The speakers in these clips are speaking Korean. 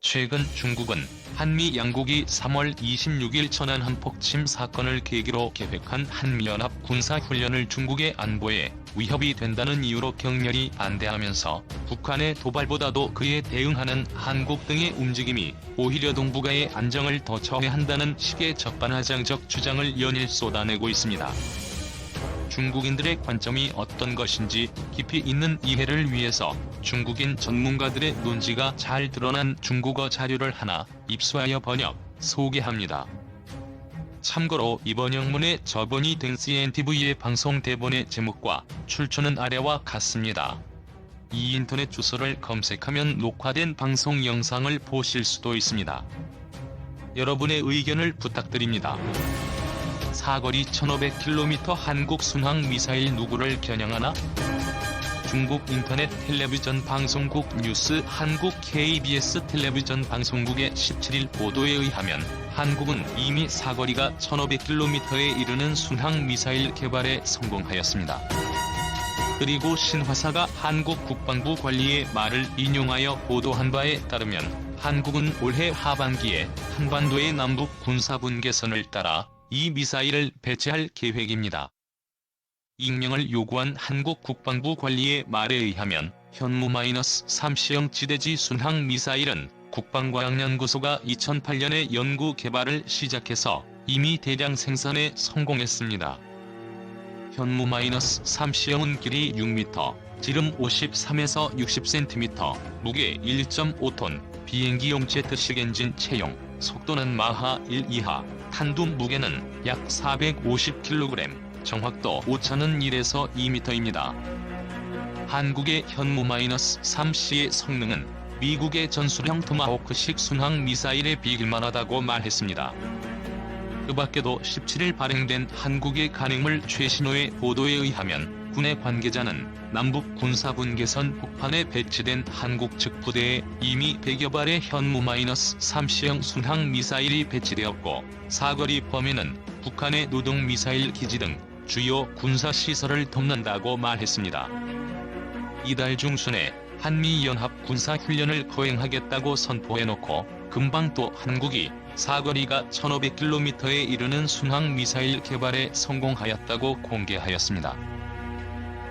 최근 중국은 한미 양국이 3월 26일 천안 한폭침 사건을 계기로 계획한 한미연합 군사훈련을 중국의 안보에 위협이 된다는 이유로 격렬히 반대하면서 북한의 도발보다도 그에 대응하는 한국 등의 움직임이 오히려 동북아의 안정을 더 저해한다는 식의 적반하장적 주장을 연일 쏟아내고 있습니다. 중국인들의 관점이 어떤 것인지 깊이 있는 이해를 위해서 중국인 전문가들의 논지가 잘 드러난 중국어 자료를 하나 입수하여 번역, 소개합니다. 참고로 이번 영문의 저번이 된 CNTV의 방송 대본의 제목과 출처는 아래와 같습니다. 이 인터넷 주소를 검색하면 녹화된 방송 영상을 보실 수도 있습니다. 여러분의 의견을 부탁드립니다. 사거리 1500km 한국 순항 미사일 누구를 겨냥하나? 중국 인터넷 텔레비전 방송국 뉴스 한국 KBS 텔레비전 방송국의 17일 보도에 의하면 한국은 이미 사거리가 1500km에 이르는 순항 미사일 개발에 성공하였습니다. 그리고 신화사가 한국 국방부 관리의 말을 인용하여 보도한 바에 따르면 한국은 올해 하반기에 한반도의 남북 군사분계선을 따라 이 미사일을 배치할 계획입니다. 익명을 요구한 한국 국방부 관리의 말에 의하면 현무-3C형 지대지 순항 미사일은 국방과학연구소가 2008년에 연구 개발을 시작해서 이미 대량 생산에 성공했습니다. 현무-3C형은 길이 6m, 지름 53에서 60cm, 무게 1.5톤, 비행기용 제트식 엔진 채용, 속도는 마하 1 이하, 탄두 무게는 약 450kg, 정확도 오차는 1에서 2m입니다. 한국의 현무-3C의 성능은 미국의 전술형 토마호크식 순항 미사일에 비길만 하다고 말했습니다. 그 밖에도 17일 발행된 한국의 간행물 최신호의 보도에 의하면 군의 관계자는 남북 군사분계선 북판에 배치된 한국 측 부대에 이미 100여 발의 현무-3C형 순항 미사일이 배치되었고 사거리 범위는 북한의 노동미사일 기지 등 주요 군사시설을 돕는다고 말했습니다. 이달 중순에 한미연합 군사훈련을 거행하겠다고 선포해놓고 금방 또 한국이 사거리가 1500km에 이르는 순항미사일 개발에 성공하였다고 공개하였습니다.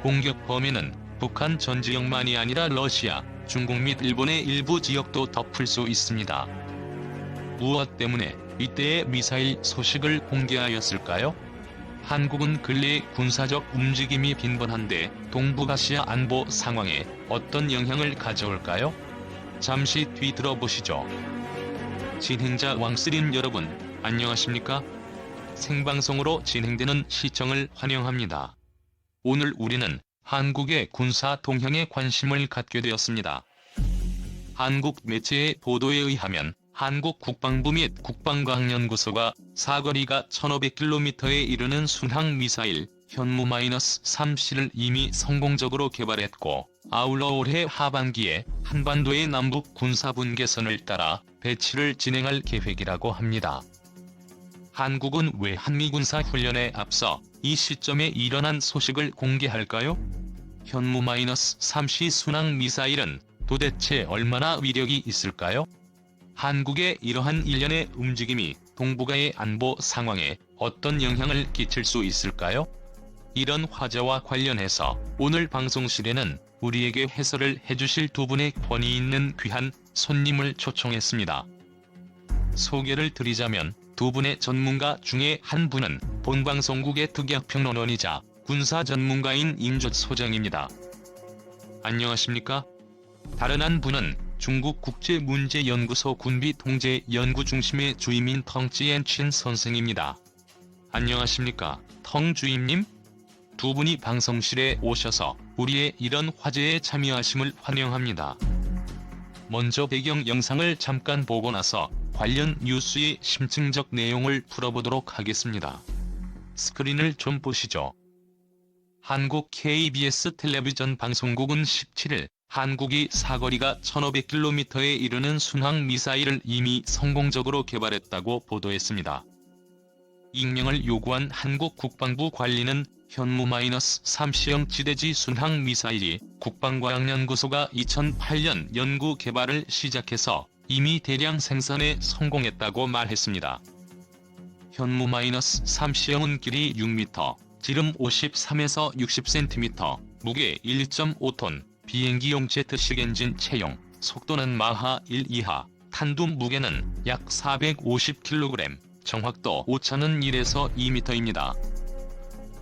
공격 범위는 북한 전 지역만이 아니라 러시아, 중국 및 일본의 일부 지역도 덮을 수 있습니다. 무엇 때문에 이때의 미사일 소식을 공개하였을까요? 한국은 근래 군사적 움직임이 빈번한데 동북아시아 안보 상황에 어떤 영향을 가져올까요? 잠시 뒤 들어보시죠. 진행자 왕쓰린 여러분, 안녕하십니까? 생방송으로 진행되는 시청을 환영합니다. 오늘 우리는 한국의 군사 동향에 관심을 갖게 되었습니다. 한국 매체의 보도에 의하면 한국 국방부 및 국방과학연구소가 사거리가 1500km에 이르는 순항 미사일 현무-3C를 이미 성공적으로 개발했고 아울러 올해 하반기에 한반도의 남북 군사분계선을 따라 배치를 진행할 계획이라고 합니다. 한국은 왜 한미군사훈련에 앞서 이 시점에 일어난 소식을 공개할까요? 현무-3C 순항 미사일은 도대체 얼마나 위력이 있을까요? 한국의 이러한 일련의 움직임이 동북아의 안보 상황에 어떤 영향을 끼칠 수 있을까요? 이런 화제와 관련해서 오늘 방송실에는 우리에게 해설을 해주실 두 분의 권위 있는 귀한 손님을 초청했습니다. 소개를 드리자면 두 분의 전문가 중에 한 분은 본방송국의 특약평론원이자 군사 전문가인 임조 소장입니다. 안녕하십니까? 다른 한 분은 중국 국제문제연구소 군비통제연구중심의 주임인 텅찌엔친 선생입니다. 안녕하십니까, 텅 주임님? 두 분이 방송실에 오셔서 우리의 이런 화제에 참여하심을 환영합니다. 먼저 배경 영상을 잠깐 보고 나서 관련 뉴스의 심층적 내용을 풀어보도록 하겠습니다. 스크린을 좀 보시죠. 한국 KBS 텔레비전 방송국은 17일 한국이 사거리가 1500km에 이르는 순항 미사일을 이미 성공적으로 개발했다고 보도했습니다. 익명을 요구한 한국 국방부 관리는 현무-3C형 지대지 순항 미사일이 국방과학연구소가 2008년 연구 개발을 시작해서 이미 대량 생산에 성공했다고 말했습니다. 현무-3C형은 길이 6m, 지름 53에서 60cm, 무게 1.5톤, 비행기용 제트식 엔진 채용, 속도는 마하 1 이하, 탄두 무게는 약 450kg, 정확도 오차는 1에서 2m입니다.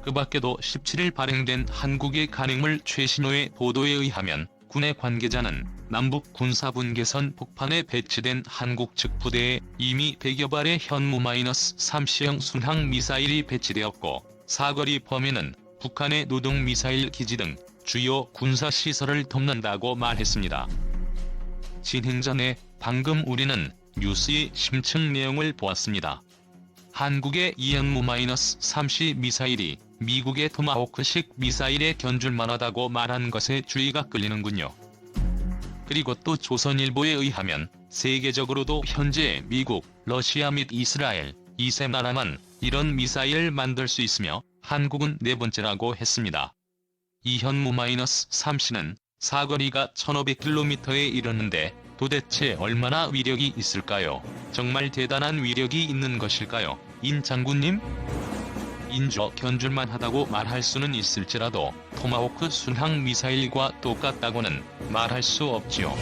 그 밖에도 17일 발행된 한국의 간행물 최신호의 보도에 의하면 군의 관계자는 남북 군사분계선 폭판에 배치된 한국 측 부대에 이미 100여 발의 현무-3C형 순항 미사일이 배치되었고 사거리 범위는 북한의 노동미사일 기지 등 주요 군사시설을 돕는다고 말했습니다. 진행 전에 방금 우리는 뉴스의 심층 내용을 보았습니다. 한국의 이 현무-3C 미사일이 미국의 토마호크식 미사일에 견줄만하다고 말한 것에 주의가 끌리는군요. 그리고 또 조선일보에 의하면 세계적으로도 현재 미국, 러시아 및 이스라엘, 이 세 나라만 이런 미사일을 만들 수 있으며 한국은 네 번째라고 했습니다. 이 현무-3C는 사거리가 1500km에 이르는데 도대체 얼마나 위력이 있을까요? 정말 대단한 위력이 있는 것일까요? 인 장군님? 인조 견줄만 하다고 말할 수는 있을지라도 토마호크 순항 미사일과 똑같다고는 말할 수 없지요.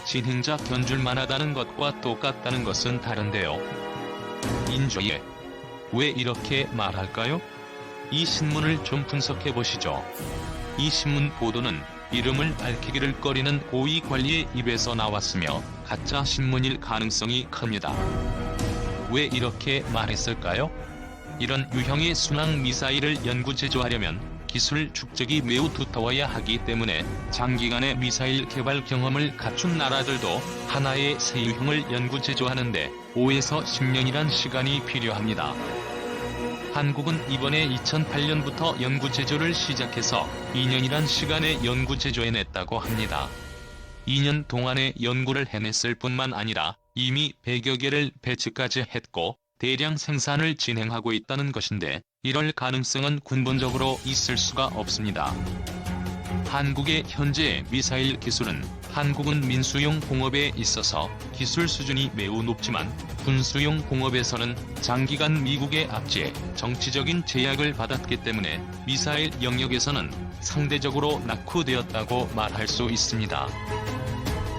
진행자 견줄만 하다는 것과 똑같다는 것은 다른데요. 인조예. 왜 이렇게 말할까요? 이 신문을 좀 분석해 보시죠. 이 신문 보도는 이름을 밝히기를 꺼리는 고위 관리의 입에서 나왔으며 가짜 신문일 가능성이 큽니다. 왜 이렇게 말했을까요? 이런 유형의 순항 미사일을 연구 제조하려면 기술 축적이 매우 두터워야 하기 때문에 장기간의 미사일 개발 경험을 갖춘 나라들도 하나의 새 유형을 연구 제조하는데 5에서 10년이란 시간이 필요합니다. 한국은 이번에 2008년부터 연구 제조를 시작해서 2년이란 시간에 연구 제조해냈다고 합니다. 2년 동안의 연구를 해냈을 뿐만 아니라 이미 100여 개를 배치까지 했고 대량 생산을 진행하고 있다는 것인데 이럴 가능성은 근본적으로 있을 수가 없습니다. 한국의 현재 미사일 기술은 한국은 민수용 공업에 있어서 기술 수준이 매우 높지만 군수용 공업에서는 장기간 미국의 압제에 정치적인 제약을 받았기 때문에 미사일 영역에서는 상대적으로 낙후되었다고 말할 수 있습니다.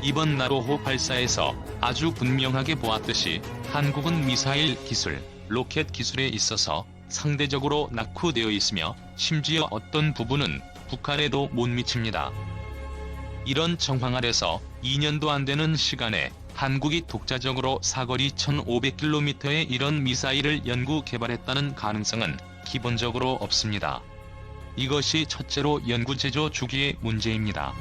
이번 나로호 발사에서 아주 분명하게 보았듯이 한국은 미사일 기술, 로켓 기술에 있어서 상대적으로 낙후되어 있으며 심지어 어떤 부분은 북한에도 못 미칩니다. 이런 정황 아래서 2년도 안 되는 시간에 한국이 독자적으로 사거리 1500km의 이런 미사일을 연구 개발했다는 가능성은 기본적으로 없습니다. 이것이 첫째로 연구 제조 주기의 문제입니다.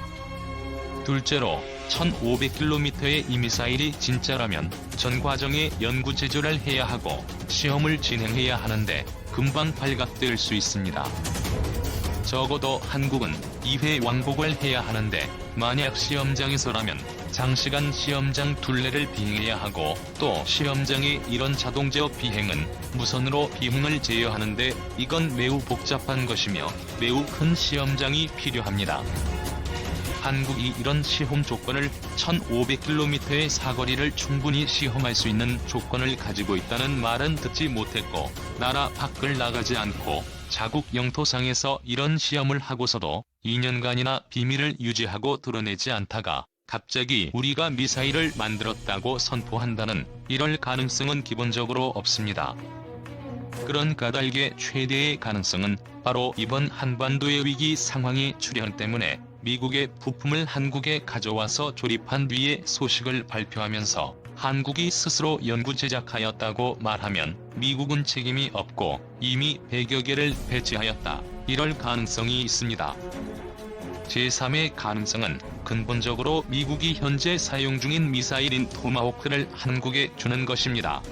둘째로 1500km의 이 미사일이 진짜라면 전 과정에 연구 제조를 해야 하고 시험을 진행해야 하는데 금방 발각될 수 있습니다. 적어도 한국은 2회 왕복을 해야 하는데 만약 시험장에서라면 장시간 시험장 둘레를 비행해야 하고 또 시험장의 이런 자동제어 비행은 무선으로 비행을 제어하는데 이건 매우 복잡한 것이며 매우 큰 시험장이 필요합니다. 한국이 이런 시험 조건을 1500km의 사거리를 충분히 시험할 수 있는 조건을 가지고 있다는 말은 듣지 못했고 나라 밖을 나가지 않고 자국 영토상에서 이런 시험을 하고서도 2년간이나 비밀을 유지하고 드러내지 않다가 갑자기 우리가 미사일을 만들었다고 선포한다는 이럴 가능성은 기본적으로 없습니다. 그런 까닭의 최대의 가능성은 바로 이번 한반도의 위기 상황이 출현 때문에 미국의 부품을 한국에 가져와서 조립한 뒤에 소식을 발표하면서 한국이 스스로 연구 제작하였다고 말하면 미국은 책임이 없고 이미 100여 개를 배치하였다. 이럴 가능성이 있습니다. 제3의 가능성은 근본적으로 미국이 현재 사용 중인 미사일인 토마호크를 한국에 주는 것입니다.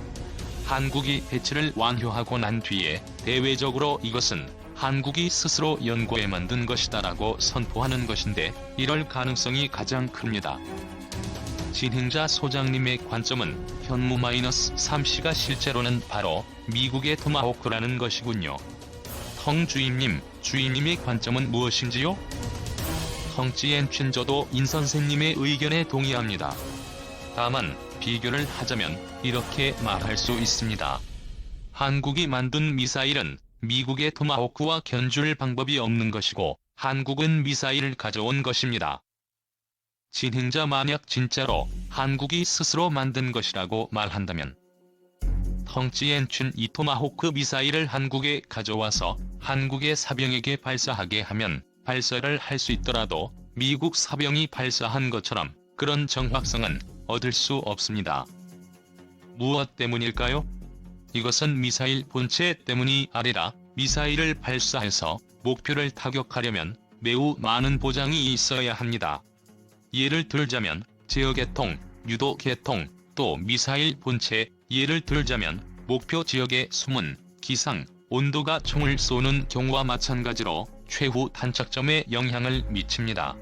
한국이 배치를 완료하고 난 뒤에 대외적으로 이것은 한국이 스스로 연구해 만든 것이다라고 선포하는 것인데 이럴 가능성이 가장 큽니다. 진행자 소장님의 관점은 현무-3C가 실제로는 바로 미국의 토마호크라는 것이군요. 텅주임님, 주임님의 관점은 무엇인지요? 텅찌엔춘 저도 인 선생님의 의견에 동의합니다. 다만 비교를 하자면 이렇게 말할 수 있습니다. 한국이 만든 미사일은 미국의 토마호크와 견줄 방법이 없는 것이고 한국은 미사일을 가져온 것입니다. 진행자 만약 진짜로 한국이 스스로 만든 것이라고 말한다면 텅찌엔춘 이 토마호크 미사일을 한국에 가져와서 한국의 사병에게 발사하게 하면 발사를 할 수 있더라도 미국 사병이 발사한 것처럼 그런 정확성은 얻을 수 없습니다. 무엇 때문일까요? 이것은 미사일 본체 때문이 아니라 미사일을 발사해서 목표를 타격하려면 매우 많은 보장이 있어야 합니다. 예를 들자면 제어계통, 유도계통, 또 미사일 본체, 예를 들자면 목표 지역의 수문, 기상, 온도가 총을 쏘는 경우와 마찬가지로 최후 탄착점에 영향을 미칩니다.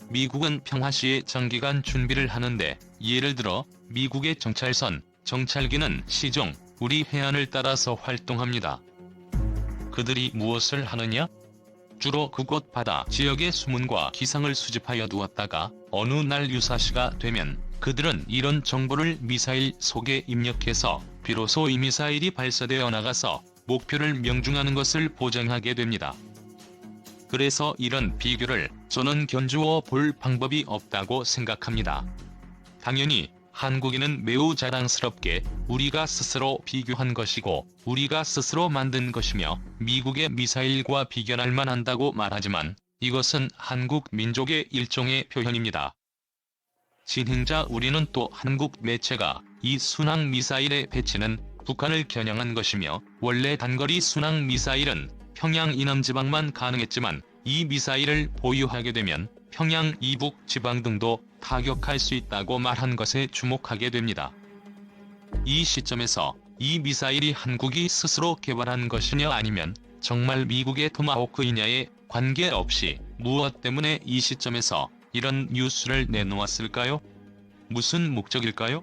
미국은 평화시에 장기간 준비를 하는데 예를 들어 미국의 정찰선, 정찰기는 시종, 우리 해안을 따라서 활동합니다. 그들이 무엇을 하느냐? 주로 그곳 바다 지역의 수문과 기상을 수집하여 두었다가 어느 날 유사시가 되면 그들은 이런 정보를 미사일 속에 입력해서 비로소 이 미사일이 발사되어 나가서 목표를 명중하는 것을 보장하게 됩니다. 그래서 이런 비교를 저는 견주어 볼 방법이 없다고 생각합니다. 당연히 한국인은 매우 자랑스럽게 우리가 스스로 비교한 것이고 우리가 스스로 만든 것이며 미국의 미사일과 비견할 만한다고 말하지만 이것은 한국 민족의 일종의 표현입니다. 진행자 우리는 또 한국 매체가 이 순항 미사일의 배치는 북한을 겨냥한 것이며 원래 단거리 순항 미사일은 평양 이남 지방만 가능했지만 이 미사일을 보유하게 되면 평양 이북 지방 등도 타격할 수 있다고 말한 것에 주목하게 됩니다. 이 시점에서 이 미사일이 한국이 스스로 개발한 것이냐 아니면 정말 미국의 토마호크이냐에 관계없이 무엇 때문에 이 시점에서 이런 뉴스를 내놓았을까요? 무슨 목적일까요?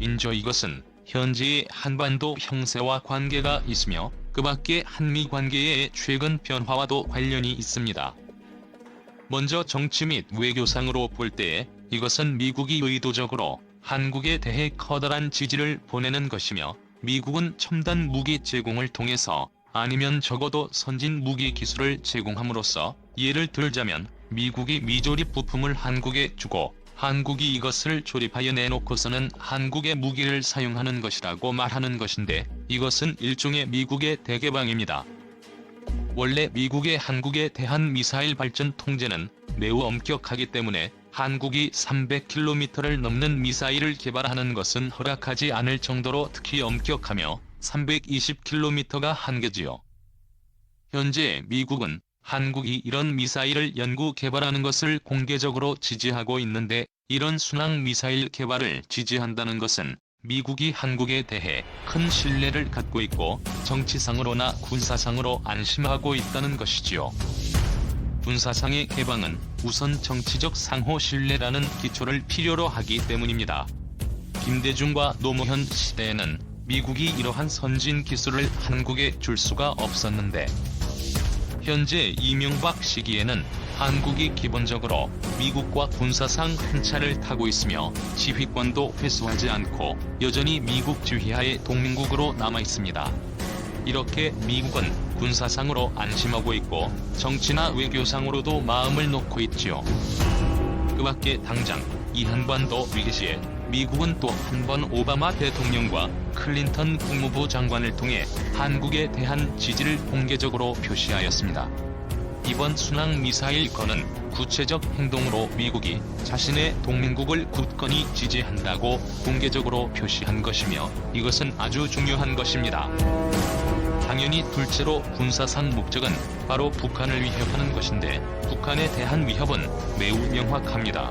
인조 이것은 현재의 한반도 형세와 관계가 있으며 그 밖에 한미 관계의 최근 변화와도 관련이 있습니다. 먼저 정치 및 외교상으로 볼 때에 이것은 미국이 의도적으로 한국에 대해 커다란 지지를 보내는 것이며 미국은 첨단 무기 제공을 통해서 아니면 적어도 선진 무기 기술을 제공함으로써 예를 들자면 미국이 미조립 부품을 한국에 주고 한국이 이것을 조립하여 내놓고서는 한국의 무기를 사용하는 것이라고 말하는 것인데 이것은 일종의 미국의 대개방입니다. 원래 미국의 한국에 대한 미사일 발전 통제는 매우 엄격하기 때문에 한국이 300km를 넘는 미사일을 개발하는 것은 허락하지 않을 정도로 특히 엄격하며 320km가 한계지요. 현재 미국은 한국이 이런 미사일을 연구 개발하는 것을 공개적으로 지지하고 있는데 이런 순항 미사일 개발을 지지한다는 것은 미국이 한국에 대해 큰 신뢰를 갖고 있고 정치상으로나 군사상으로 안심하고 있다는 것이지요. 군사상의 개방은 우선 정치적 상호 신뢰라는 기초를 필요로 하기 때문입니다. 김대중과 노무현 시대에는 미국이 이러한 선진 기술을 한국에 줄 수가 없었는데 현재 이명박 시기에는 한국이 기본적으로 미국과 군사상 한 차를 타고 있으며 지휘권도 회수하지 않고 여전히 미국 지휘하의 동맹국으로 남아 있습니다. 이렇게 미국은 군사상으로 안심하고 있고 정치나 외교상으로도 마음을 놓고 있지요. 그 밖에 당장 이 한반도 위기 시에 미국은 또 한 번 오바마 대통령과 클린턴 국무부 장관을 통해 한국에 대한 지지를 공개적으로 표시하였습니다. 이번 순항 미사일 건은 구체적 행동으로 미국이 자신의 동맹국을 굳건히 지지한다고 공개적으로 표시한 것이며 이것은 아주 중요한 것입니다. 당연히 둘째로 군사상 목적은 바로 북한을 위협하는 것인데 북한에 대한 위협은 매우 명확합니다.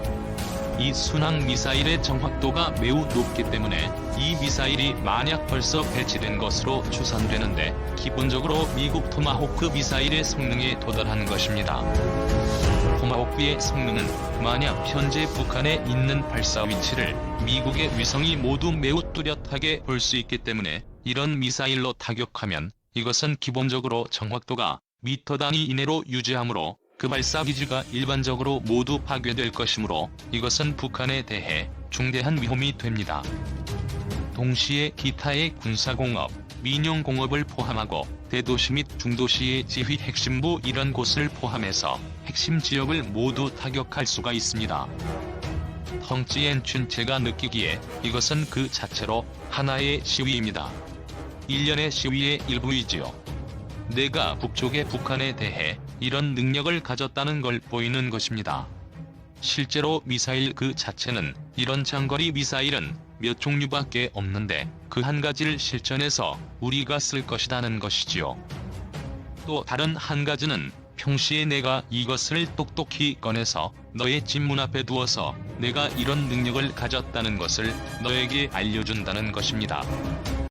이 순항 미사일의 정확도가 매우 높기 때문에 이 미사일이 만약 벌써 배치된 것으로 추산되는데 기본적으로 미국 토마호크 미사일의 성능에 도달한 것입니다. 토마호크의 성능은 만약 현재 북한에 있는 발사 위치를 미국의 위성이 모두 매우 뚜렷하게 볼 수 있기 때문에 이런 미사일로 타격하면 이것은 기본적으로 정확도가 미터 단위 이내로 유지하므로 그 발사 기지가 일반적으로 모두 파괴될 것이므로 이것은 북한에 대해 중대한 위험이 됩니다. 동시에 기타의 군사공업, 민영공업을 포함하고 대도시 및 중도시의 지휘 핵심부 이런 곳을 포함해서 핵심 지역을 모두 타격할 수가 있습니다. 텅찌엔 춘체가 느끼기에 이것은 그 자체로 하나의 시위입니다. 일련의 시위의 일부이지요. 내가 북쪽의 북한에 대해 이런 능력을 가졌다는 걸 보이는 것입니다. 실제로 미사일 그 자체는 이런 장거리 미사일은 몇 종류밖에 없는데 그 한 가지를 실전에서 우리가 쓸 것이라는 것이지요. 또 다른 한 가지는 평시에 내가 이것을 똑똑히 꺼내서 너의 집 문 앞에 두어서 내가 이런 능력을 가졌다는 것을 너에게 알려준다는 것입니다.